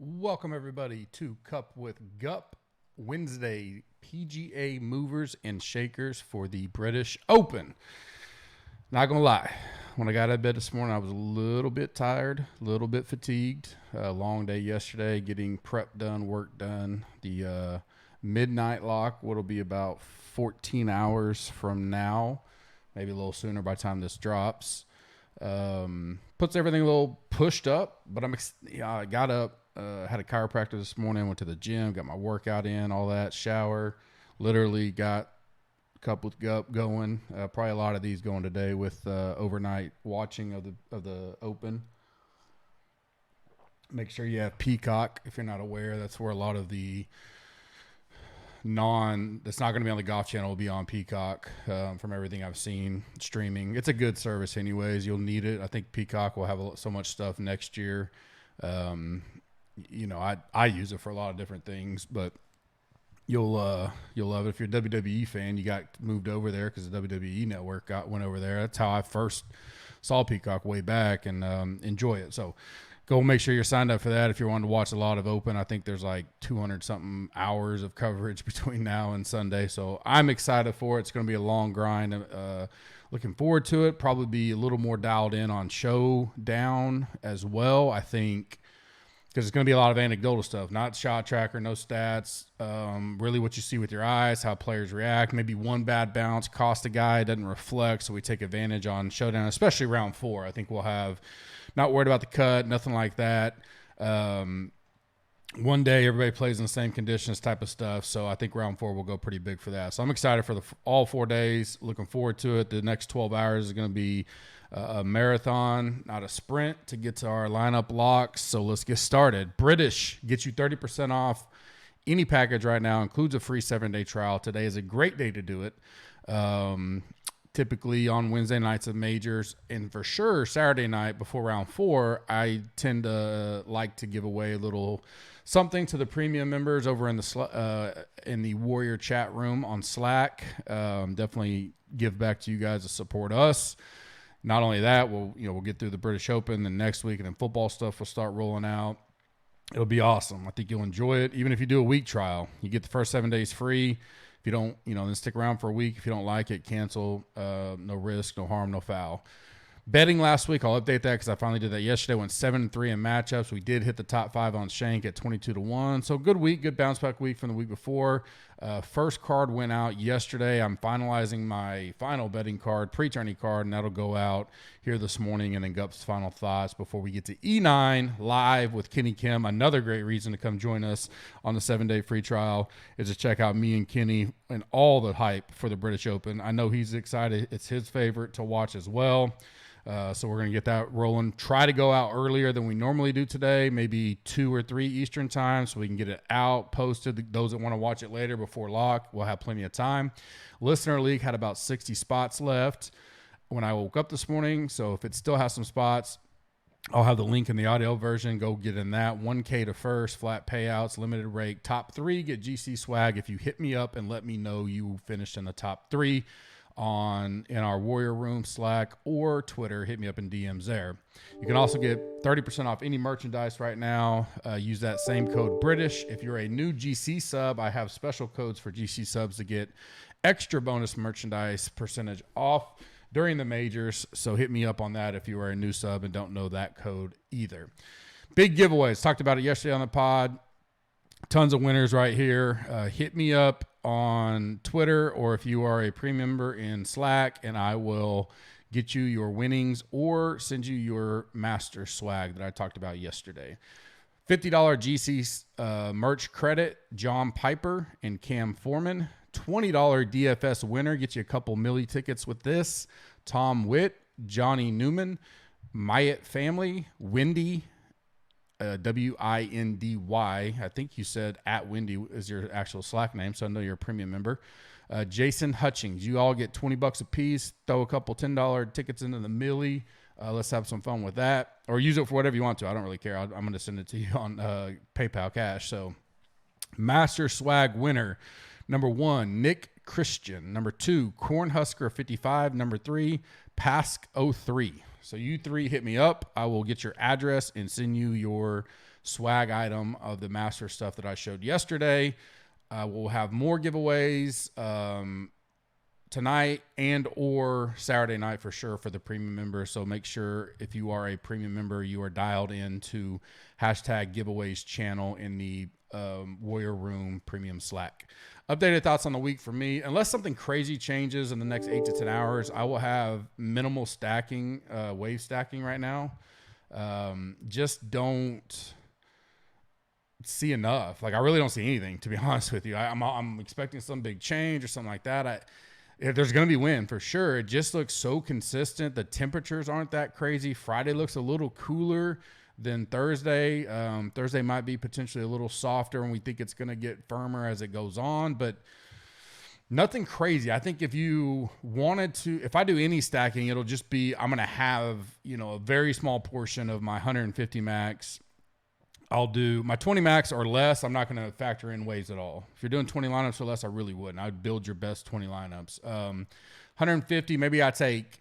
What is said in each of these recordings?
Welcome, everybody, to Cup with GUP Wednesday PGA movers and shakers for the British Open. Not going to lie, when I got out of bed this morning, I was a little bit tired, a little bit fatigued. A long day yesterday, getting prep done, work done. The midnight lock, what'll be about 14 hours from now, maybe a little sooner by the time this drops. Puts everything a little pushed up, but I got up. Had a chiropractor this morning, went to the gym, got my workout in, all that, shower, literally got a cup with GUP going. Probably a lot of these going today with overnight watching of the Open. Make sure you have Peacock. If you're not aware, that's where a lot of the that's not going to be on the golf channel will be on Peacock. From everything I've seen streaming, it's a good service anyways. You'll need it. I think Peacock will have so much stuff next year. I use it for a lot of different things, but you'll love it. If you're a WWE fan, you got moved over there because the WWE network went over there. That's how I first saw Peacock way back, and enjoy it. So go make sure you're signed up for that if you're wanting to watch a lot of Open. I think there's like 200 something hours of coverage between now and Sunday, so I'm excited for it. It's going to be a long grind. Looking forward to it. Probably be a little more dialed in on showdown as well, I think, because it's going to be a lot of anecdotal stuff, not shot tracker, no stats, really what you see with your eyes, how players react. Maybe one bad bounce cost a guy, doesn't reflect, so we take advantage on showdown, especially round 4. I think we'll have not worried about the cut, nothing like that. One day everybody plays in the same conditions type of stuff, so I think round 4 will go pretty big for that. So I'm excited for all 4 days, looking forward to it. The next 12 hours is going to be a marathon, not a sprint, to get to our lineup locks. So let's get started. British gets you 30% off any package right now, includes a free 7-day trial. Today is a great day to do it. Typically on Wednesday nights of majors, and for sure Saturday night before round 4, I tend to like to give away a little something to the premium members over in the Warrior chat room on Slack. Definitely give back to you guys to support us. Not only that, we'll get through the British Open the next week, and then football stuff will start rolling out. It'll be awesome. I think you'll enjoy it. Even if you do a week trial, you get the first 7 days free. If you don't, then stick around for a week. If you don't like it, cancel. No risk, no harm, no foul. Betting last week, I'll update that because I finally did that yesterday. Went 7-3 in matchups. We did hit the top 5 on Shank at 22-1. So good week, good bounce back week from the week before. First card went out yesterday. I'm finalizing my final betting card, pre-tourney card, and that'll go out here this morning. And then GUP's final thoughts before we get to E9 live with Kenny Kim. Another great reason to come join us on the 7-day free trial is to check out me and Kenny and all the hype for the British Open. I know he's excited. It's his favorite to watch as well. So we're going to get that rolling. Try to go out earlier than we normally do today, maybe 2 or 3 Eastern time, so we can get it out, posted. Those that want to watch it later before lock, we'll have plenty of time. Listener League had about 60 spots left when I woke up this morning, so if it still has some spots, I'll have the link in the audio version. Go get in that. 1K to first, flat payouts, limited rate. Top 3 get GC swag if you hit me up and let me know you finished in the top 3. In our Warrior Room, Slack, or Twitter. Hit me up in DMs there. You can also get 30% off any merchandise right now. Use that same code British. If you're a new GC sub, I have special codes for GC subs to get extra bonus merchandise percentage off during the majors. So hit me up on that if you are a new sub and don't know that code either. Big giveaways. Talked about it yesterday on the pod. Tons of winners right here. Hit me up on Twitter, or if you are a premium member in Slack, and I will get you your winnings or send you your master swag that I talked about yesterday. $50 GC merch credit, John Piper and Cam Foreman. $20 DFS winner, get you a couple milli tickets with this. Tom Witt, Johnny Newman, Myatt Family, Wendy, Windy. I think you said @Windy is your actual Slack name, so I know you're a premium member. Jason Hutchings, you all get $20 a piece. Throw a couple $10 tickets into the milli. Let's have some fun with that, or use it for whatever you want to. I don't really care. I'm going to send it to you on PayPal Cash. So, Master Swag winner, number 1, Nick Christian. Number 2, Cornhusker 55. Number 3, Pask 03. So you 3 hit me up. I will get your address and send you your swag item of the master stuff that I showed yesterday. We'll have more giveaways tonight and or Saturday night for sure for the premium members. So make sure if you are a premium member, you are dialed into #giveaways channel in the Warrior Room premium Slack. Updated thoughts on the week for me. Unless something crazy changes in the next 8 to 10 hours, I will have minimal stacking, wave stacking right now. Just don't see enough. Like I really don't see anything, to be honest with you. I'm expecting some big change or something like that. There's going to be wind for sure. It just looks so consistent. The temperatures aren't that crazy. Friday looks a little cooler than Thursday. Thursday might be potentially a little softer, and we think it's going to get firmer as it goes on, but nothing crazy. I think if you wanted to, if I do any stacking, it'll just be, I'm going to have, a very small portion of my 150 max. I'll do my 20 max or less. I'm not going to factor in waves at all. If you're doing 20 lineups or less, I really wouldn't. I'd build your best 20 lineups. 150, maybe I take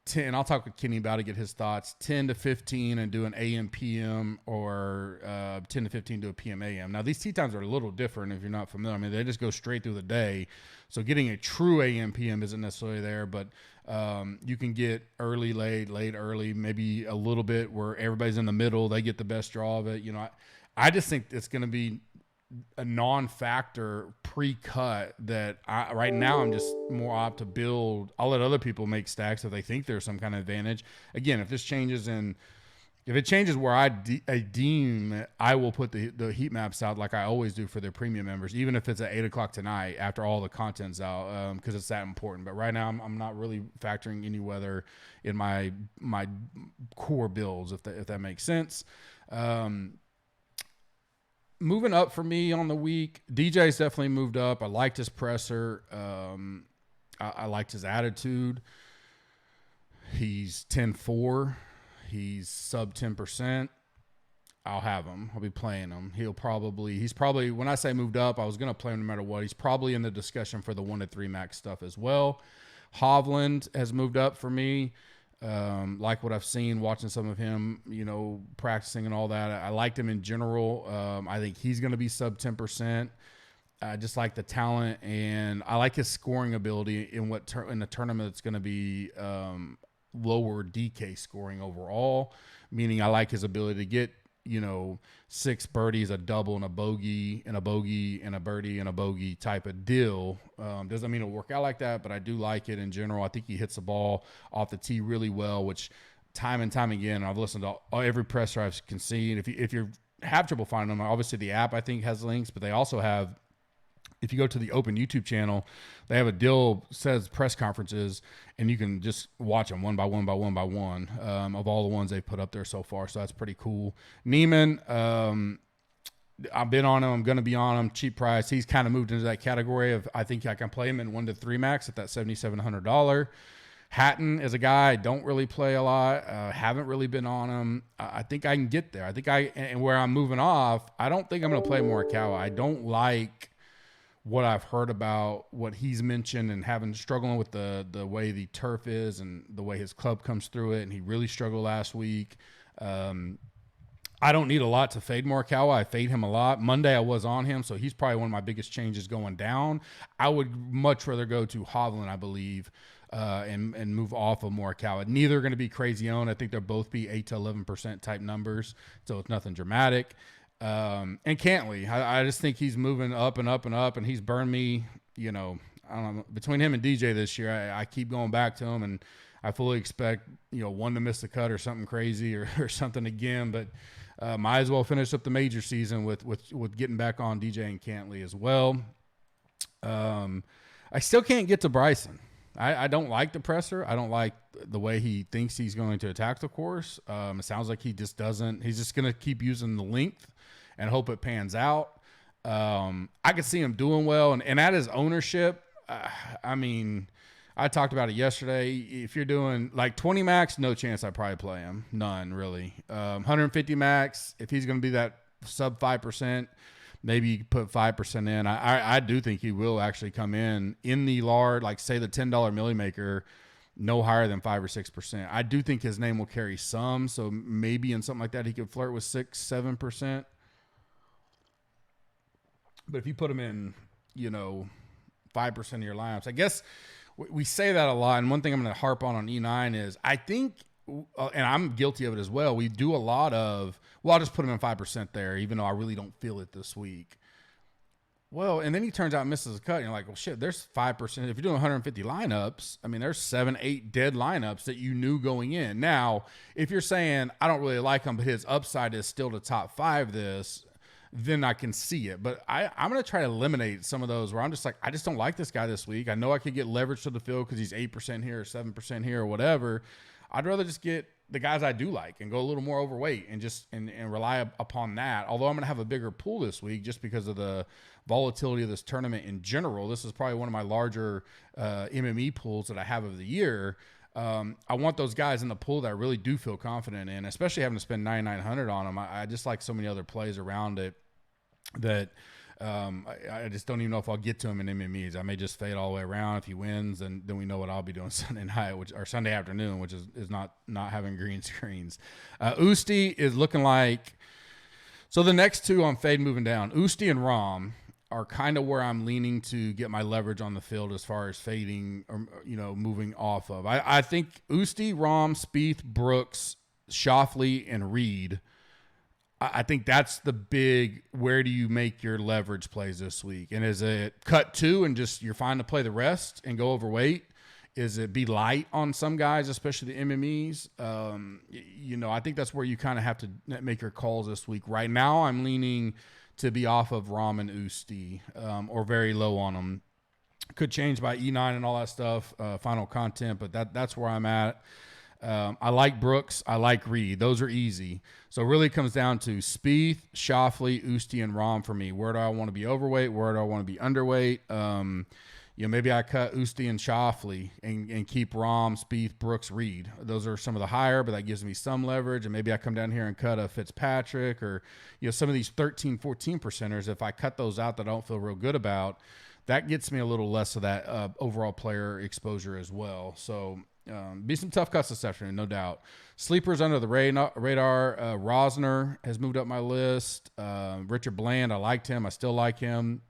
10. I'll talk with Kenny about it, get his thoughts. 10 to 15 and do an AM PM or 10 to 15 do a PM AM. Now these tee times are a little different if you're not familiar. I mean, they just go straight through the day. So getting a true AM PM isn't necessarily there, but you can get early, late, early, maybe a little bit where everybody's in the middle. They get the best draw of it. I just think it's going to be a non-factor pre-cut that right now I'm just more opt to build. I'll let other people make stacks if they think there's some kind of advantage. Again, if it changes where I deem, I will put the heat maps out like I always do for their premium members, even if it's at 8 o'clock tonight after all the content's out, because it's that important. But right now I'm not really factoring any weather in my core builds, if that makes sense. Moving up for me on the week, DJ's definitely moved up. I liked his presser. I liked his attitude. He's 10-4. He's sub 10%. I'll have him. I'll be playing him. He's probably, when I say moved up, I was going to play him no matter what. He's probably in the discussion for the 1 to 3 max stuff as well. Hovland has moved up for me. Like what I've seen, watching some of him, practicing and all that. I liked him in general. I think he's going to be sub 10%. I just like the talent, and I like his scoring ability in the tournament. It's going to be lower DK scoring overall, meaning I like his ability to get 6 birdies, a double, and a bogey, and a bogey, and a birdie, and a bogey type of deal. Doesn't mean it'll work out like that, but I do like it in general. I think he hits the ball off the tee really well, which time and time again, I've listened to every presser I've seen. If you have trouble finding them, obviously the app I think has links, but they also have, if you go to the Open YouTube channel, they have a deal says press conferences, and you can just watch them one by one of all the ones they've put up there so far. So that's pretty cool. Neiman, I've been on him. I'm going to be on him. Cheap price. He's kind of moved into that category of, I think I can play him in 1 to 3 max at that $7,700. Hatton is a guy I don't really play a lot. Haven't really been on him. I think I can get there. And where I'm moving off, I don't think I'm going to play Morikawa. I don't like what I've heard about what he's mentioned and struggling with the way the turf is and the way his club comes through it. And he really struggled last week. I don't need a lot to fade Morikawa. I fade him a lot. Monday I was on him, so he's probably one of my biggest changes going down. I would much rather go to Hovland, I believe, and move off of Morikawa. Neither are going to be crazy owned. I think they'll both be 8 to 11% type numbers, so it's nothing dramatic. And Cantley, I just think he's moving up and up and up, and he's burned me, I don't know, between him and DJ this year. I keep going back to him, and I fully expect, one to miss the cut or something crazy or something again, but might as well finish up the major season with getting back on DJ and Cantley as well. I still can't get to Bryson. I don't like the presser. I don't like the way he thinks he's going to attack the course. It sounds like he just doesn't. He's just going to keep using the length and hope it pans out. I could see him doing well. And at his ownership, I talked about it yesterday. If you're doing like 20 max, no chance I'd probably play him. None, really. 150 max, if he's going to be that sub 5%, maybe you put 5% in. I do think he will actually come in the large, like say the $10 Millie Maker. no higher than 5 or 6%. I do think his name will carry some, so maybe in something like that he could flirt with 6-7%. But if you put him in, 5% of your lineups, I guess we say that a lot. And one thing I'm going to harp on E9 is I think, and I'm guilty of it as well, we do a lot of, I'll just put him in 5% there, even though I really don't feel it this week. Well, and then he turns out and misses a cut. And you're like, well, shit, there's 5%. If you're doing 150 lineups, I mean, there's 7, 8 dead lineups that you knew going in. Now, if you're saying, I don't really like him, but his upside is still to top 5 this, then I can see it. But I'm going to try to eliminate some of those where I'm just like, I just don't like this guy this week. I know I could get leverage to the field because he's 8% here or 7% here or whatever. I'd rather just get the guys I do like and go a little more overweight and just and rely upon that. Although I'm going to have a bigger pool this week just because of the volatility of this tournament in general. This is probably one of my larger MME pools that I have of the year. I want those guys in the pool that I really do feel confident in, especially having to spend $9,900 on them. I just like so many other plays around it that I just don't even know if I'll get to him in MMEs. I may just fade all the way around. If he wins, then we know what I'll be doing Sunday night, or Sunday afternoon, which is not having green screens. Usti is looking like, so the next two on fade moving down, Usti and Rom are kind of where I'm leaning to get my leverage on the field as far as fading or, moving off of. I think Usti, Rom, Spieth, Brooks, Schauffele, and Reed, I think that's the big, where do you make your leverage plays this week? And is it cut 2 and just you're fine to play the rest and go overweight? Is it be light on some guys, especially the MMEs? I think that's where you kind of have to make your calls this week. Right now, I'm leaning to be off of Rom and Usti or very low on them. Could change by E9 and all that stuff, final content, but that's where I'm at. I like Brooks. I like Reed. Those are easy. So it really comes down to Spieth, Schauffele, Usti, and Rom for me. Where do I want to be overweight? Where do I want to be underweight? Maybe I cut Usti and Schauffele and keep Rom, Spieth, Brooks, Reed. Those are some of the higher, but that gives me some leverage. And maybe I come down here and cut a Fitzpatrick or some of these 13, 14%ers. If I cut those out that I don't feel real good about, that gets me a little less of that overall player exposure as well. So be some tough cuts this afternoon, no doubt. Sleepers under the radar. Rosner has moved up my list. Richard Bland, I liked him. I still like him.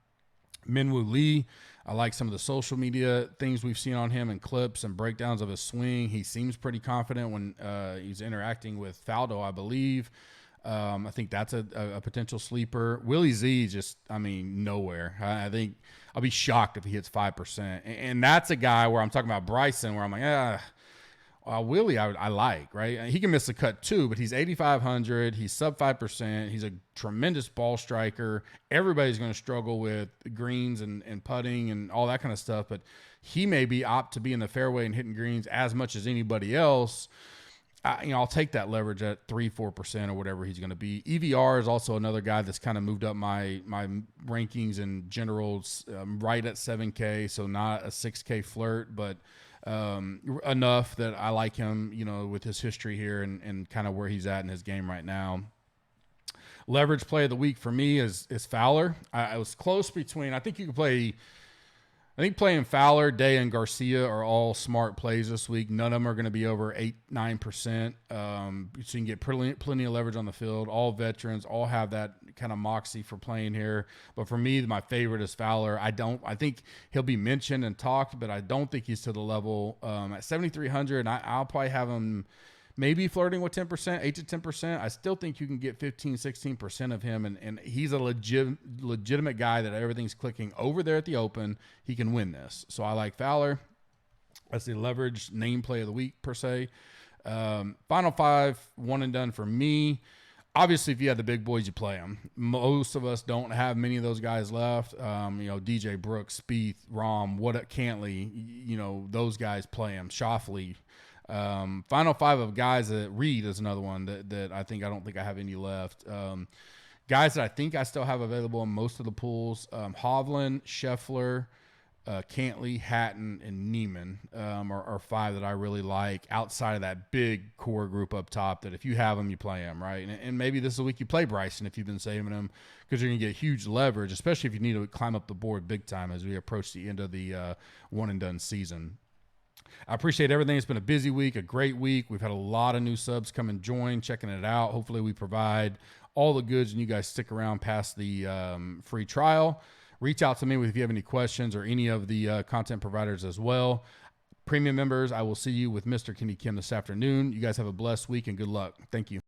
Minwoo Lee, I like some of the social media things we've seen on him and clips and breakdowns of his swing. He seems pretty confident when he's interacting with Faldo, I believe. I think that's a potential sleeper. Willie Z, just, nowhere. I think I'll be shocked if he hits 5%. And that's a guy where I'm talking about Bryson, where I'm like, Willie, I like, right? He can miss a cut too, but he's 8,500. He's sub 5%. He's a tremendous ball striker. Everybody's going to struggle with greens and putting and all that kind of stuff, but he may be opt to be in the fairway and hitting greens as much as anybody else. I'll take that leverage at 3-4% or whatever he's going to be. EVR is also another guy that's kind of moved up my rankings in general, right at 7K, so not a 6K flirt, but enough that I like him, with his history here and kind of where he's at in his game right now. Leverage play of the week for me is Fowler. I was close between, I think playing Fowler, Day, and Garcia are all smart plays this week. None of them are going to be over 8-9%. So you can get plenty of leverage on the field. All veterans, all have that kind of moxie for playing here. But for me, my favorite is Fowler. I think he'll be mentioned and talked, but I don't think he's to the level at 7,300. I'll probably have him maybe flirting with 10%, 8-10%. I still think you can get 15, 16% of him, and he's a legitimate guy that everything's clicking over there at the Open. He can win this. So I like Fowler. That's the leverage name play of the week, per se. Final 5, one and done for me. Obviously, if you have the big boys, you play them. Most of us don't have many of those guys left. DJ Brooks, Spieth, Rom, Cantley, those guys play them. Schauffele. Final 5 of guys that Reed is another one that I don't think I have any left. Guys that I think I still have available in most of the pools, Hovland, Scheffler, Cantley, Hatton, and Neiman are 5 that I really like outside of that big core group up top that if you have them, you play them, right? And maybe this is the week you play Bryson if you've been saving them because you're going to get huge leverage, especially if you need to climb up the board big time as we approach the end of the one-and-done season. I appreciate everything. It's been a busy week, a great week. We've had a lot of new subs come and join, checking it out. Hopefully we provide all the goods and you guys stick around past the free trial. Reach out to me if you have any questions, or any of the content providers as well. Premium members, I will see you with Mr. Kenny Kim this afternoon. You guys have a blessed week and good luck. Thank you.